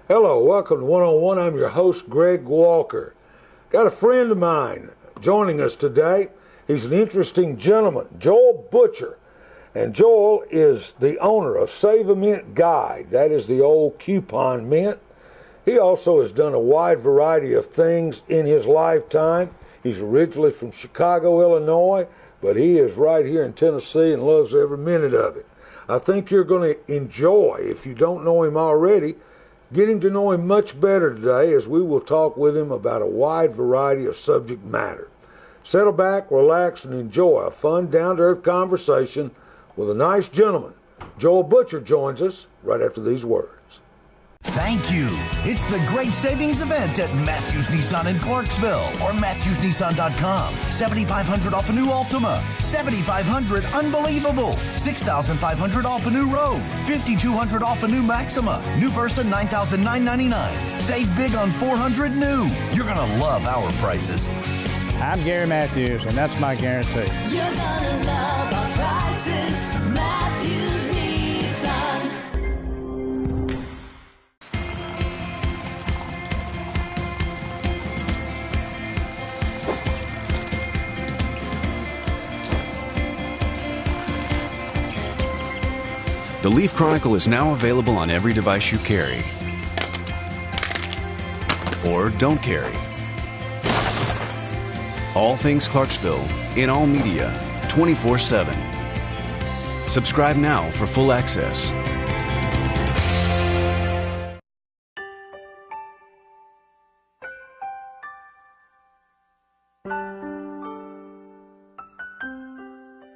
Hello, welcome to One on One. I'm your host, Greg Walker. Got a friend of mine joining us today. He's an interesting gentleman, Joel Butcher. And Joel is the owner of Save a Mint Guide. That is the old coupon mint. He also has done a wide variety of things in his lifetime. He's originally from Chicago, Illinois, but he is right here in Tennessee and loves every minute of it. I think you're going to enjoy, if you don't know him already, getting to know him much better today as we will talk with him about a wide variety of subject matter. Settle back, relax, and enjoy a fun, down-to-earth conversation with a nice gentleman. Joel Butcher joins us right after these words. Thank you. It's the great savings event at Matthews Nissan in Clarksville or MatthewsNissan.com. $7,500 off a new Altima. $7,500 unbelievable. $6,500 off a new Rogue. $5,200 off a new Maxima. New Versa $9,999. Save big on $400 new. You're gonna love our prices. I'm Gary Matthews, and that's my guarantee. You're gonna love our prices. Matthews Nissan. The Leaf Chronicle is now available on every device you carry or don't carry. All things Clarksville in all media 24/7. Subscribe now for full access.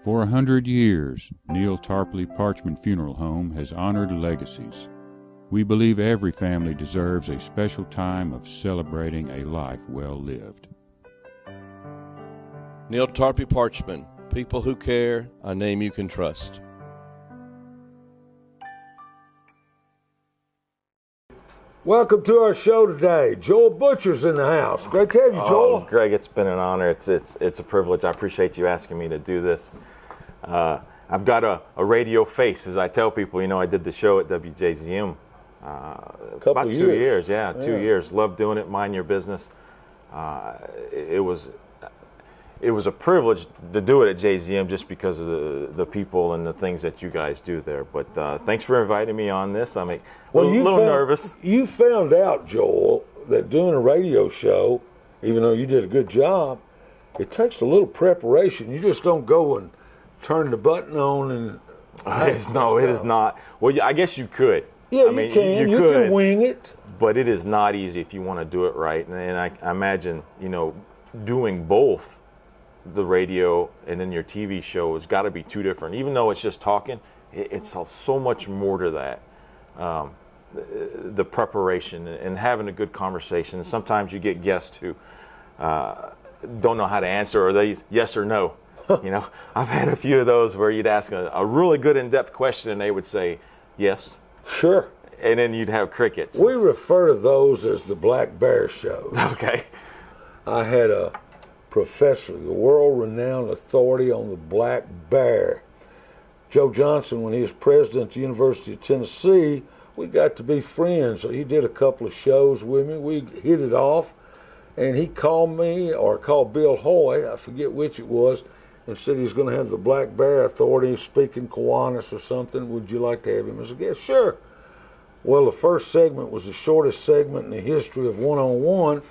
For 100 years, Neil Tarpley Parchman Funeral Home has honored legacies. We believe every family deserves a special time of celebrating a life well lived. Neil Tarpley Parchman, people who care, a name you can trust. Welcome to our show today. Joel Butcher's in the house. Great to have you, Joel. Oh, Greg, it's been an honor. It's a privilege. I appreciate you asking me to do this. I've got a radio face, as I tell people. You know, I did the show at WJZM about 2 years. Yeah, 2 years. Love doing it. Mind your business. It was a privilege to do it at JZM just because of the people and the things that you guys do there. But thanks for inviting me on this. I'm a little nervous. You found out, Joel, that doing a radio show, even though you did a good job, it takes a little preparation. You just don't go and turn the button on and... It is not. Well, I guess you could. Yeah, you can. You can wing it. But it is not easy if you want to do it right. And I imagine, doing both, the radio and then your TV show, has got to be two different. Even though it's just talking, it's so much more to that. The preparation and having a good conversation. Sometimes you get guests who don't know how to answer, or they yes or no. I've had a few of those where you'd ask a really good in-depth question and they would say yes. Sure. And then you'd have crickets. We refer to those as the Black Bear shows. Okay. I had a professor, the world-renowned authority on the black bear. Joe Johnson, when he was president of the University of Tennessee, we got to be friends. So he did a couple of shows with me. We hit it off, and he called me, or called Bill Hoy, I forget which it was, and said he's going to have the Black Bear Authority speak in Kiwanis or something. Would you like to have him as a guest? Sure. Well, the first segment was the shortest segment in the history of one-on-one.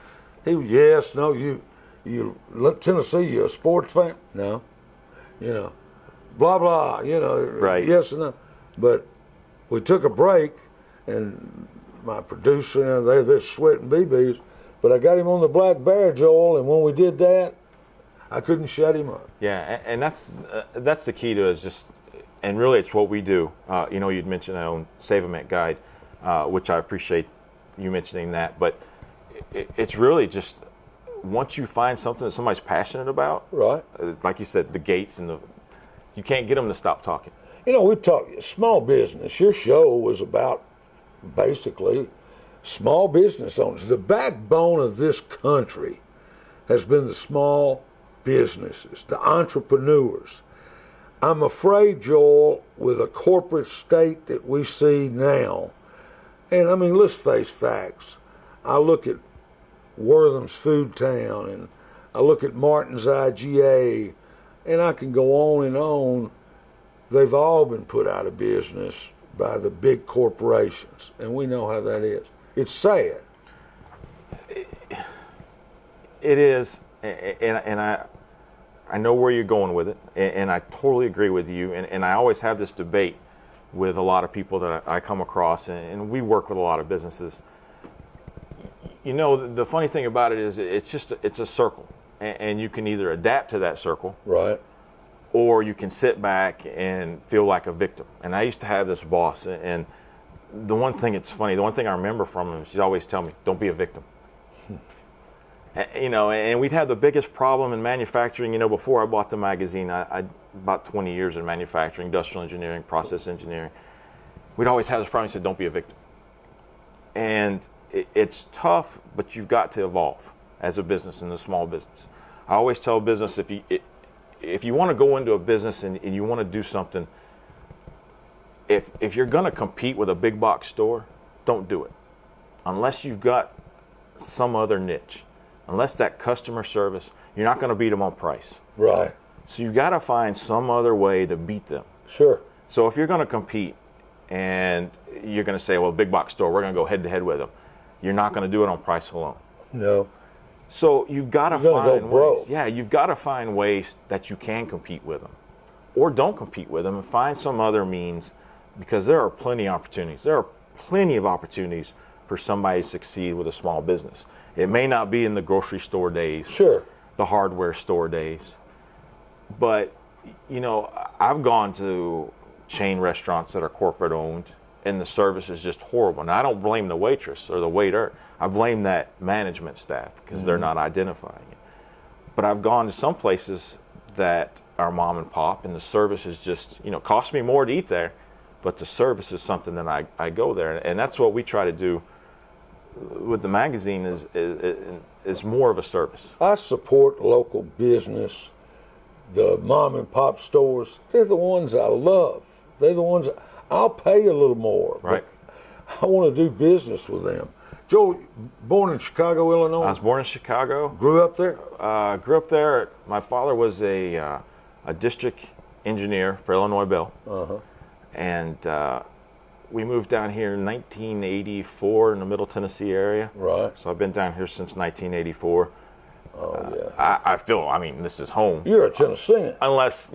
He was, yes, no, you Tennessee, you a sports fan? No. Blah, blah, right. Yes and no. But we took a break, and my producer, they're sweating BBs, but I got him on the Black Bear, Joel, and when we did that, I couldn't shut him up. Yeah, and that's the key to it, is just, and really it's what we do. You'd mentioned I own Save a Mint Guide, which I appreciate you mentioning that, but it's really just, once you find something that somebody's passionate about, right? Like you said, the gates and you can't get them to stop talking. We talk small business. Your show was about basically small business owners. The backbone of this country has been the small businesses, the entrepreneurs. I'm afraid, Joel, with a corporate state that we see now, And I mean, let's face facts. I look at Wortham's Food Town, and I look at Martin's IGA, and I can go on and on. They've all been put out of business by the big corporations, and we know how that is. It's sad. It is, and I know where you're going with it, and I totally agree with you. And I always have this debate with a lot of people that I come across, and we work with a lot of businesses. You know, the funny thing about it is it's a circle, and you can either adapt to that circle, Right. or you can sit back and feel like a victim. And I used to have this boss, and the one thing, it's funny, the one thing I remember from him, she'd always tell me, don't be a victim. You know, and we'd have the biggest problem in manufacturing. You know, before I bought the magazine, I about 20 years in manufacturing, industrial engineering, process engineering. We'd always have this problem. He said, don't be a victim. And it's tough, but you've got to evolve as a business and a small business. I always tell business, if you want to go into a business and you want to do something, if you're going to compete with a big box store, don't do it. Unless you've got some other niche. Unless that customer service, you're not going to beat them on price. Right. So you got to find some other way to beat them. Sure. So if you're going to compete and you're going to say, well, big box store, we're going to go head to head with them, you're not going to do it on price alone. No. So you've got to You're gonna find go broke. ways. Yeah, you've got to find ways that you can compete with them, or don't compete with them and find some other means, because there are plenty of opportunities. There are plenty of opportunities for somebody to succeed with a small business. It may not be in the grocery store days, Sure. the hardware store days, but you know, I've gone to chain restaurants that are corporate owned, and the service is just horrible. Now, I don't blame the waitress or the waiter. I blame that management staff because they're not identifying it. But I've gone to some places that are mom and pop, and the service is just, you know, costs me more to eat there, but the service is something that I go there, and that's what we try to do with the magazine is more of a service. I support local business. The mom and pop stores, they're the ones I love. They're the ones I'll pay a little more. Right. I want to do business with them. Joe, born in Chicago, Illinois. I was born in Chicago. Grew up there? Grew up there. My father was a district engineer for Illinois Bell. Uh-huh. And we moved down here in 1984 in the Middle Tennessee area. Right. So I've been down here since 1984. Oh, yeah. I feel, I mean, this is home. You're a Tennessean. Unless,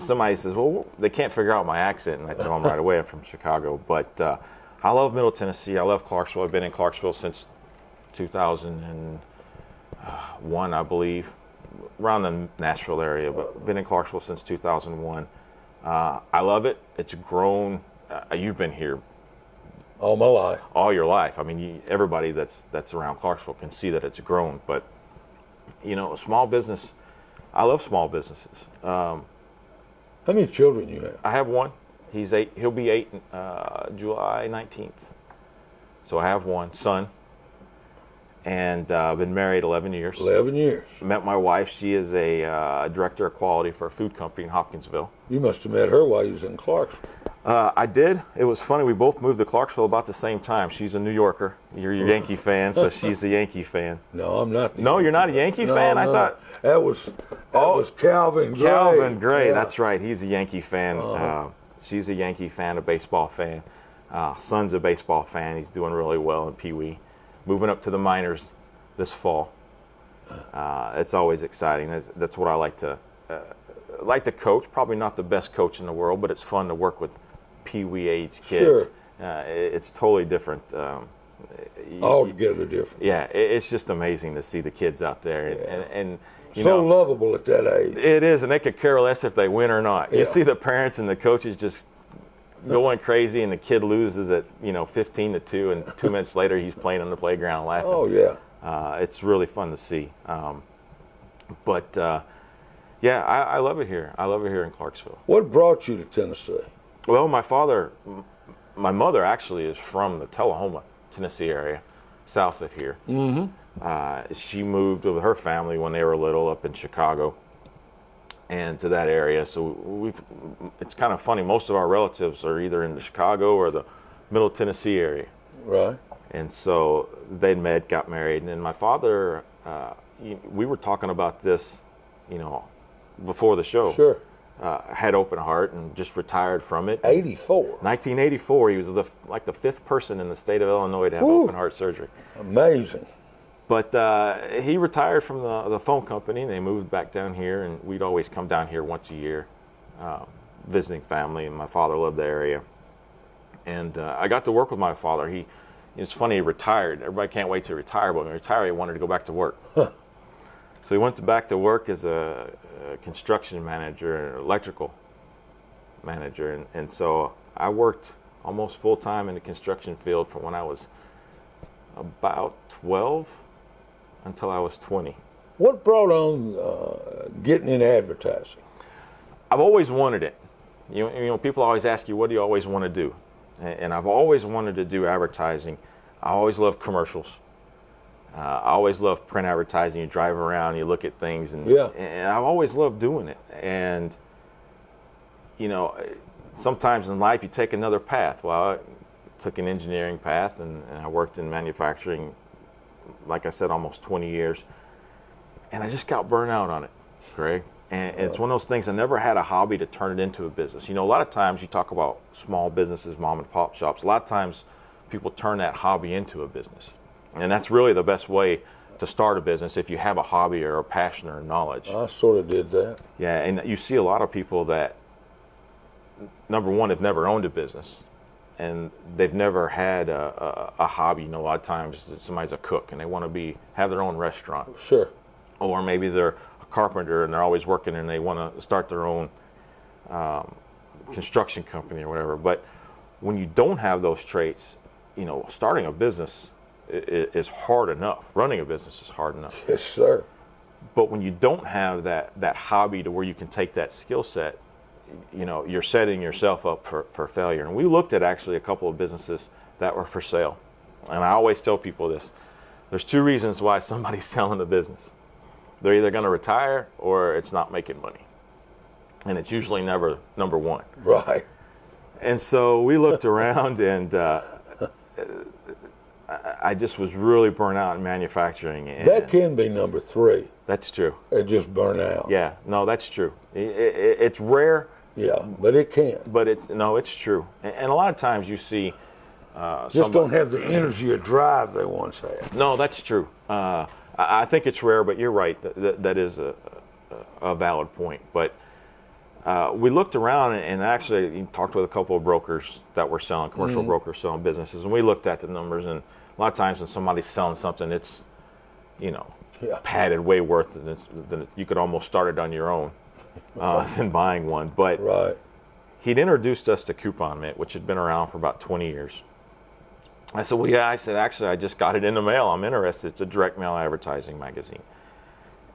somebody says, well, they can't figure out my accent, and I tell them right away I'm from Chicago. But I love Middle Tennessee. I love Clarksville. I've been in Clarksville since 2001, I believe, around the Nashville area, but been in Clarksville since 2001. I love it. It's grown. You've been here All my life. all your life. I mean, everybody that's around Clarksville can see that it's grown. But, you know, small business, I love small businesses. How many children you have? I have one. He's 8. He'll be 8 July 19th. So I have one son. And I've been married 11 years. 11 years. Met my wife. She is a director of quality for a food company in Hopkinsville. You must have met her while you was in Clarksville. I did. It was funny. We both moved to Clarksville about the same time. She's a New Yorker. You're a Yankee fan, so she's a Yankee fan. No, I'm not. No, you're not a Yankee fan? I thought that was Calvin Gray. Calvin Gray. Yeah. That's right. He's a Yankee fan. She's a Yankee fan, a baseball fan. Son's a baseball fan. He's doing really well in Pee Wee. Moving up to the minors this fall. It's always exciting. That's what I like to coach. Probably not the best coach in the world, but it's fun to work with Pee Wee age kids. Sure. It's totally different. Altogether different. Yeah, it's just amazing to see the kids out there, and you so know, lovable at that age. it is, and they could care less if they win or not. You Yeah. see the parents and the coaches just going crazy, and the kid loses at 15-2, and 2 minutes later he's playing on the playground laughing. Oh yeah. It's really fun to see. I love it here. I love it here in Clarksville. What brought you to Tennessee? Well, my mother actually is from the Tullahoma, Tennessee area, south of here. Mm-hmm. She moved with her family when they were little up in Chicago and to that area. So it's kind of funny. Most of our relatives are either in the Chicago or the Middle Tennessee area. Right. And so they'd met, got married, and then my father, we were talking about this, before the show. Sure. Had open heart and just retired from it. 84. 1984, he was the fifth person in the state of Illinois to have open heart surgery. Amazing. But he retired from the phone company, and they moved back down here, and we'd always come down here once a year, visiting family, and my father lived the area. And I got to work with my father. It's funny, he retired. Everybody can't wait to retire, but when he retired, he wanted to go back to work. Huh. So he went back to work as a construction manager, an electrical manager. And so I worked almost full-time in the construction field from when I was about 12 until I was 20. What brought on getting in advertising? I've always wanted it. People always ask you, what do you always want to do? And I've always wanted to do advertising. I always loved commercials. I always loved print advertising. You drive around, you look at things, and I've always loved doing it. And, sometimes in life you take another path. Well, I took an engineering path, and I worked in manufacturing, like I said, almost 20 years. And I just got burnt out on it, Greg. And it's one of those things, I never had a hobby to turn it into a business. A lot of times you talk about small businesses, mom and pop shops. A lot of times people turn that hobby into a business. And that's really the best way to start a business if you have a hobby or a passion or knowledge. I sort of did that. Yeah, and you see a lot of people that, number one, have never owned a business. And they've never had a hobby. A lot of times somebody's a cook and they want to have their own restaurant. Sure. Or maybe they're carpenter and they're always working and they want to start their own construction company or whatever. But when you don't have those traits, starting a business is hard enough. Running a business is hard enough. Yes, sir. But when you don't have that hobby to where you can take that skill set, you're setting yourself up for failure. And we looked at actually a couple of businesses that were for sale. And I always tell people this. There's two reasons why somebody's selling a business. They're either going to retire or it's not making money. And it's usually never number one. Right. And so we looked around, and I just was really burnt out in manufacturing. And that can be number three. That's true. It just burn out. Yeah, no, that's true. It's rare. Yeah, but it can. But it's true. And a lot of times you see just don't have the energy or drive they once had. No, that's true. I think it's rare, but you're right. That is a valid point. But we looked around and actually talked with a couple of brokers that were selling, commercial brokers selling businesses, and we looked at the numbers. And a lot of times when somebody's selling something, it's padded way worth than you could almost start it on your own than buying one. But right. He'd introduced us to Coupon Mint, which had been around for about 20 years. I said, well, yeah. I said, actually, I just got it in the mail. I'm interested. It's a direct mail advertising magazine.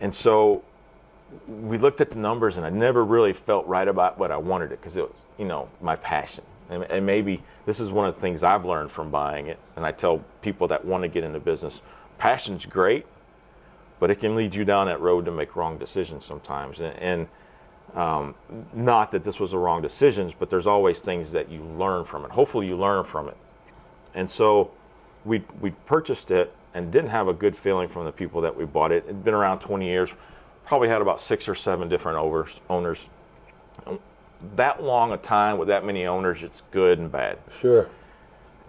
And so we looked at the numbers, and I never really felt right about what I wanted it because it was, my passion. And maybe this is one of the things I've learned from buying it. And I tell people that want to get into business, passion's great, but it can lead you down that road to make wrong decisions sometimes. And not that this was the wrong decisions, but there's always things that you learn from it. Hopefully you learn from it. And so we purchased it and didn't have a good feeling from the people that we bought it. It'd been around 20 years, probably had about 6 or 7 different owners. That long a time with that many owners, it's good and bad. Sure.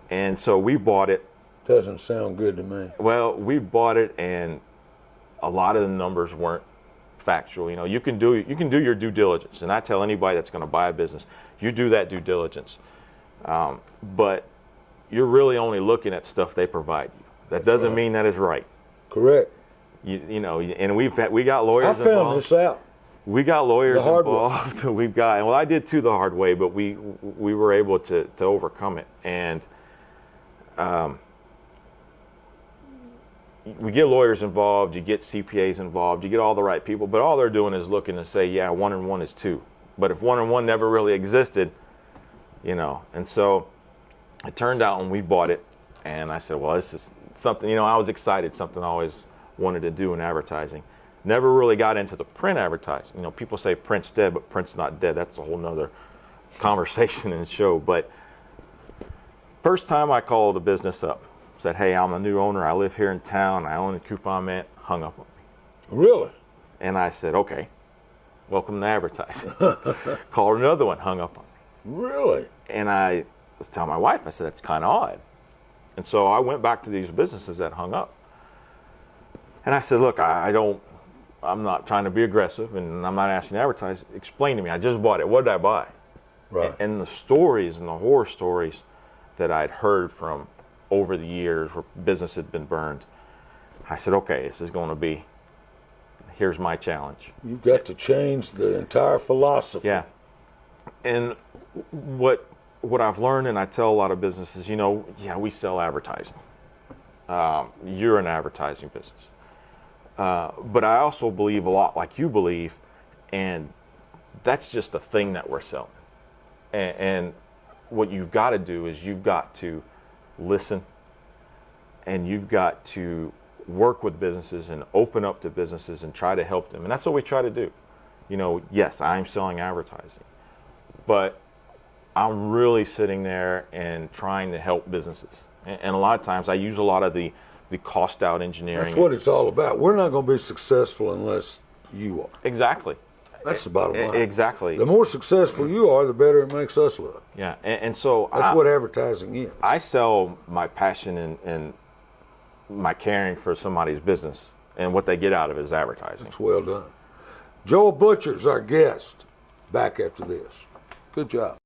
And so we bought it. Doesn't sound good to me. Well, we bought it, and a lot of the numbers weren't factual. You can do your due diligence, and I tell anybody that's going to buy a business, you do that due diligence. But you're really only looking at stuff they provide you. That doesn't mean that is right. Correct. And we got lawyers involved. I found this out. We got lawyers the hard involved. Well, I did too the hard way, but we were able to overcome it. And we get lawyers involved, you get CPAs involved, you get all the right people, but all they're doing is looking to say, yeah, 1 and 1 is 2. But if 1 and 1 never really existed, and so it turned out when we bought it, and I said, well, this is something, I was excited, something I always wanted to do in advertising. Never really got into the print advertising. People say print's dead, but print's not dead. That's a whole nother conversation and show. But First time I called a business up, said, hey, I'm a new owner. I live here in town. I own a Coupon Mint. Hung up on me. Really? And I said, okay, welcome to advertising. Called another one, hung up on me. Really? And I was telling my wife, I said, that's kind of odd. And so I went back to these businesses that hung up. And I said, look, I'm not trying to be aggressive, and I'm not asking to advertise. Explain to me. I just bought it. What did I buy? Right. And the stories and the horror stories that I'd heard from over the years where business had been burned, I said, okay, this is going to be, here's my challenge. You've got to change the entire philosophy. Yeah. And what I've learned, and I tell a lot of businesses, we sell advertising. You're an advertising business. But I also believe a lot like you believe, and that's just a thing that we're selling. And what you've got to do is you've got to listen, and you've got to work with businesses and open up to businesses and try to help them. And that's what we try to do. Yes, I'm selling advertising, but I'm really sitting there and trying to help businesses. And a lot of times I use a lot of the cost out engineering. That's what it's all about. We're not going to be successful unless you are. Exactly. That's the bottom line. Exactly. The more successful you are, the better it makes us look. Yeah, and so that's what advertising is. I sell my passion and my caring for somebody's business, and what they get out of it is advertising. That's well done. Joel Butcher's our guest. Back after this. Good job.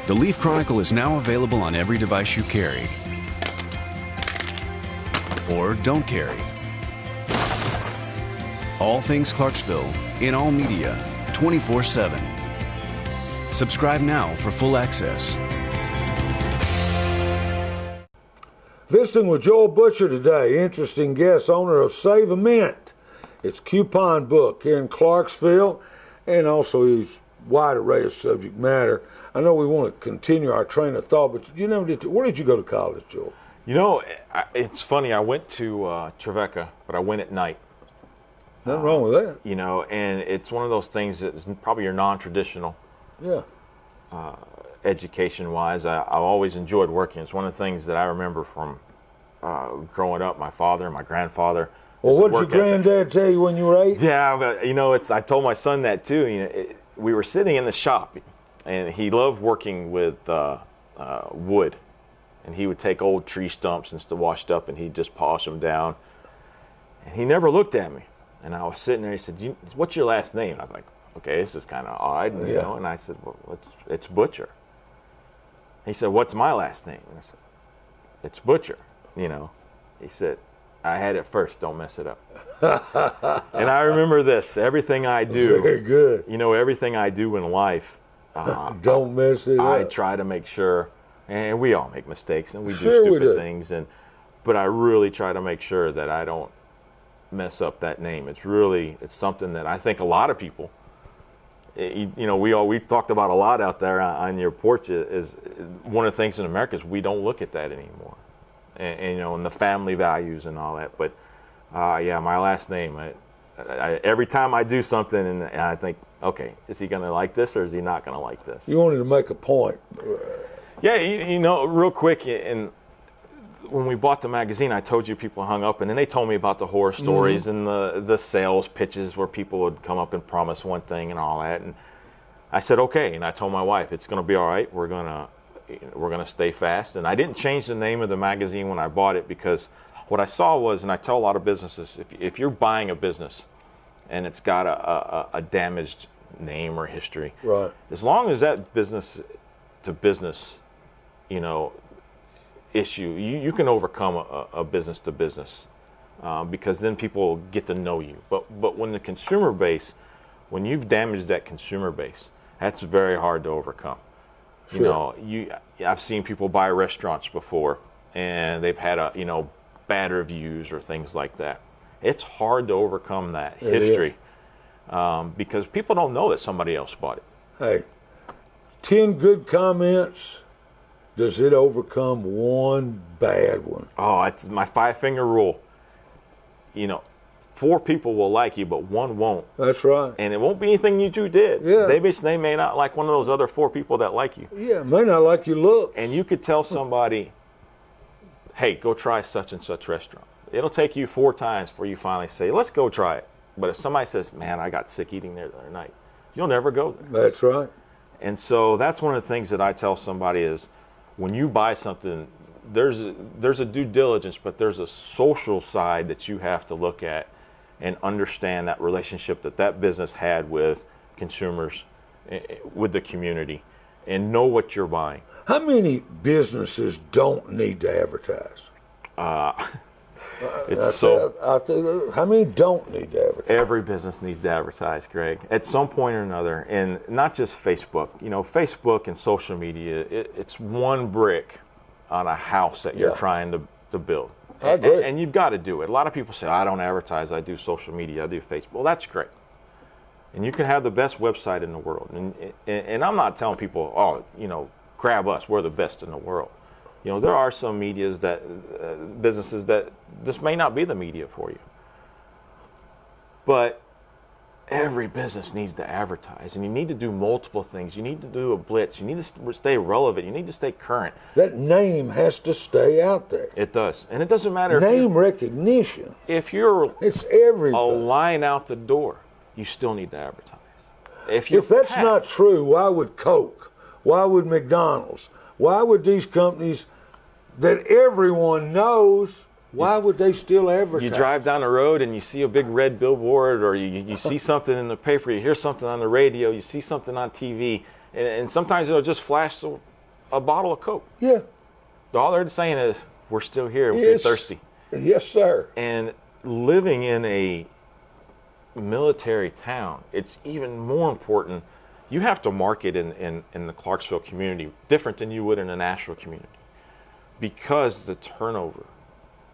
The Leaf Chronicle is now available on every device you carry or don't carry. All things Clarksville in all media 24/7. Subscribe now for full access. Visiting with Joel Butcher today, interesting guest, owner of Save a Mint. It's coupon book here in Clarksville, and also his wide array of subject matter. I know we want to continue our train of thought, but where did you go to college, Joel? It's funny. I went to Trevecca, but I went at night. Nothing wrong with that. And it's one of those things that is probably your non-traditional. Yeah. Education-wise, I've always enjoyed working. It's one of the things that I remember from growing up. My father and my grandfather. Well, what did your granddad tell you when you were 8? Yeah, but I told my son that too. We were sitting in the shop, and he loved working with wood, and he would take old tree stumps and stuff washed up, and he'd just polish them down. And he never looked at me, and I was sitting there. He said, "What's your last name?" I was like, "Okay, this is kind of odd," And I said, "Well, it's Butcher." He said, "What's my last name?" And I said, "It's Butcher." He said, "I had it first. Don't mess it up." And I remember this. Everything I do, very good. Everything I do in life, don't mess it up. I try to make sure, and we all make mistakes, and we do Sure stupid things, but I really try to make sure that I don't mess up that name. It's something that I think a lot of people, we talked about a lot out there on your porch. Is one of the things in America is we don't look at that anymore, and the family values and all that. But my last name. I every time I do something, and I think, okay, is he going to like this or is he not going to like this? You wanted to make a point. Yeah, real quick, and when we bought the magazine, I told you people hung up, and then they told me about the horror stories and the sales pitches where people would come up and promise one thing and all that. And I said, okay, and I told my wife, it's going to be all right. We're going to stay fast. And I didn't change the name of the magazine when I bought it, because what I saw was, and I tell a lot of businesses, if you're buying a business and it's got a damaged name or history, right, as long as that business to business, issue, you can overcome a business to business because then people get to know you. But when the consumer base, when you've damaged that consumer base, that's very hard to overcome. Sure. You know, I've seen people buy restaurants before, and they've had bad reviews or things like that. It's hard to overcome that history because people don't know that somebody else bought it. Hey, 10 good comments. Does it overcome one bad one? Oh, it's my 5-finger rule. You know, 4 people will like you, but 1 won't. That's right. And it won't be anything you two did. Yeah. They may not like one of those other 4 people that like you. Yeah, may not like your looks. And you could tell somebody, hey, go try such and such restaurant. It'll take you 4 times before you finally say, let's go try it. But if somebody says, man, I got sick eating there the other night, you'll never go there. That's right. And so that's one of the things that I tell somebody is when you buy something, there's a due diligence, but there's a social side that you have to look at and understand that relationship that business had with consumers, with the community, and know what you're buying. How many businesses don't need to advertise? How many don't need to advertise? Every business needs to advertise, Greg, at some point or another, and not just Facebook. You know, Facebook and social media, it's one brick on a house that you're trying to build. I agree. And you've got to do it. A lot of people say, I don't advertise, I do social media, I do Facebook. Well, that's great. And you can have the best website in the world. And I'm not telling people, oh, you know, grab us, we're the best in the world. You know, there are some medias that, businesses that this may not be the media for you. But every business needs to advertise, and you need to do multiple things. You need to do a blitz. You need to stay relevant. You need to stay current. That name has to stay out there. It does. And it doesn't matter. Name recognition. If you're it's everything. A line out the door, you still need to advertise. If that's not true, why would Coke? Why would McDonald's? Why would these companies that everyone knows, why would they still advertise? You drive down the road and you see a big red billboard, or you see something in the paper, you hear something on the radio, you see something on TV, and sometimes it'll just flash a bottle of Coke. Yeah. All they're saying is, we're still here, we're thirsty. Yes, sir. And living in a military town, it's even more important. You have to market in the Clarksville community different than you would in a Nashville community, because the turnover.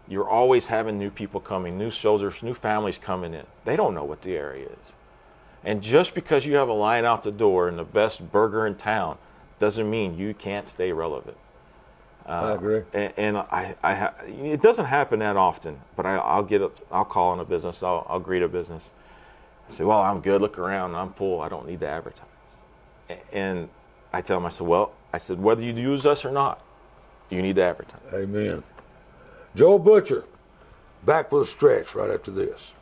You're always having new people coming, new soldiers, new families coming in. They don't know what the area is. And just because you have a line out the door and the best burger in town doesn't mean you can't stay relevant. I agree. And it doesn't happen that often, but I'll call on a business, I'll greet a business. I say, well, I'm good, look around, I'm full, I don't need to advertise. And I tell them, I said, whether you use us or not, you need to advertise. Amen. Joel Butcher, back for the stretch right after this.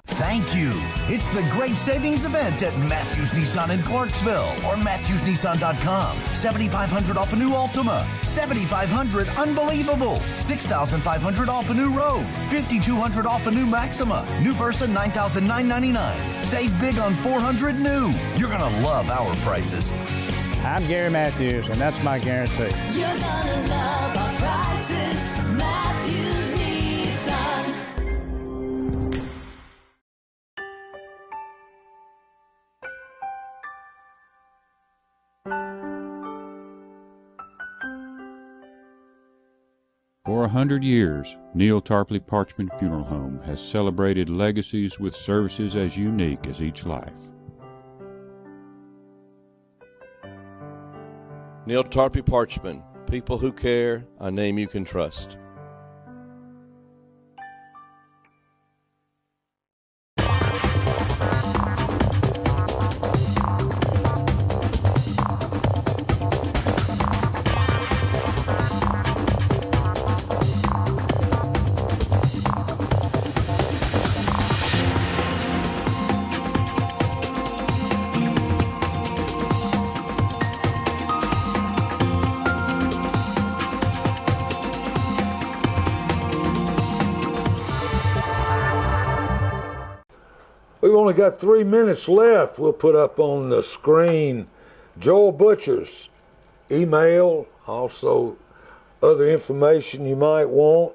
Thank you. It's the great savings event at Matthews Nissan in Clarksville or MatthewsNissan.com. $7,500 off a new Altima. $7,500 unbelievable. $6,500 off a new Rogue. $5,200 off a new Maxima. New Versa $9,999. Save big on $400 new. You're gonna love our prices. I'm Gary Matthews, and that's my guarantee. You're gonna love our prices. Matthews Nissan. For 100 years, Neil Tarpley Parchman Funeral Home has celebrated legacies with services as unique as each life. Neil Tarpley Parchman, people who care, a name you can trust. We've only got 3 minutes left. We'll put up on the screen Joel Butcher's email, also other information you might want.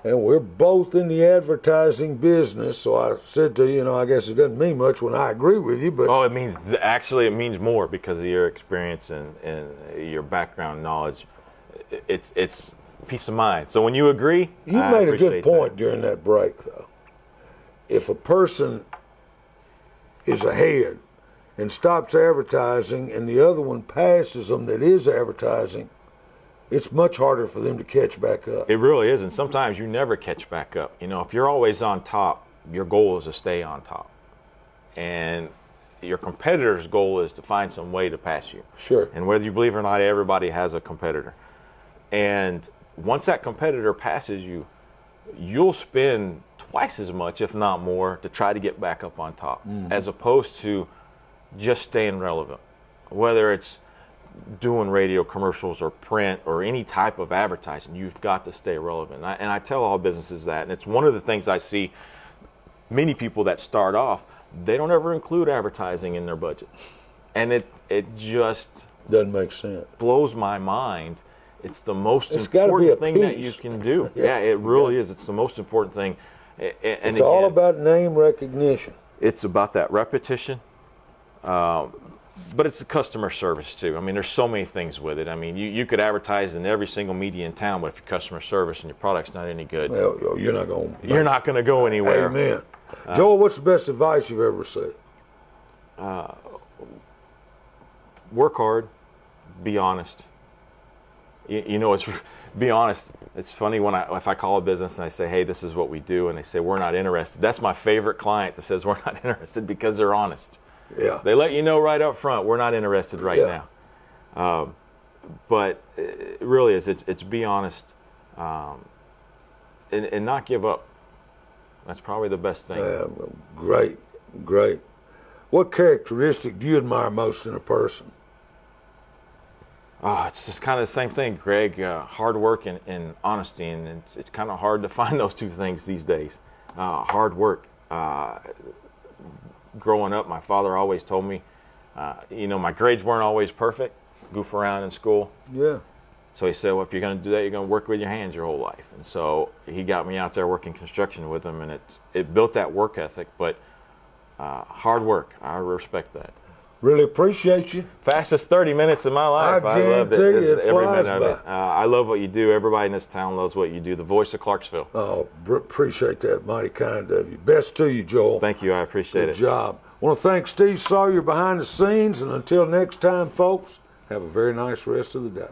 and we're both in the advertising business. So I said to you, I guess it doesn't mean much when I agree with you, but it means more because of your experience and your background knowledge. It's peace of mind. So when you agree, you made a good point during that break, though. If a person is ahead and stops advertising and the other one passes them that is advertising, it's much harder for them to catch back up. It really is, and sometimes you never catch back up. If you're always on top, your goal is to stay on top. And your competitor's goal is to find some way to pass you. Sure. And whether you believe it or not, everybody has a competitor. And once that competitor passes you, you'll spend twice as much, if not more, to try to get back up on top, as opposed to just staying relevant. Whether it's doing radio commercials or print or any type of advertising, you've got to stay relevant. And I tell all businesses that, and it's one of the things I see many people that start off, they don't ever include advertising in their budget. And it just doesn't make sense. Blows my mind. It's the most important thing that you can do. Yeah, it really is. It's the most important thing. And it's all about name recognition. It's about that repetition. But it's the customer service, too. I mean, there's so many things with it. I mean, you could advertise in every single media in town, but if your customer service and your product's not any good, well, you're not going to go anywhere. Amen. Joel, what's the best advice you've ever received? Work hard. Be honest. It's be honest. It's funny if I call a business and I say, hey, this is what we do, and they say, we're not interested. That's my favorite client that says we're not interested because they're honest. Yeah. They let you know right up front, we're not interested right now. But it really is. It's be honest and not give up. That's probably the best thing. Great. What characteristic do you admire most in a person? It's just kind of the same thing, Greg. Hard work and honesty, and it's kind of hard to find those two things these days. Hard work. Growing up, my father always told me, my grades weren't always perfect, goof around in school. Yeah. So he said, well, if you're going to do that, you're going to work with your hands your whole life. And so he got me out there working construction with him, and it built that work ethic. But hard work, I respect that. Really appreciate you. Fastest 30 minutes of my life. I loved it. Every minute of it. I love what you do. Everybody in this town loves what you do. The voice of Clarksville. Oh, appreciate that. Mighty kind of you. Best to you, Joel. Thank you. I appreciate it. Good job. I want to thank Steve Sawyer behind the scenes. And until next time, folks, have a very nice rest of the day.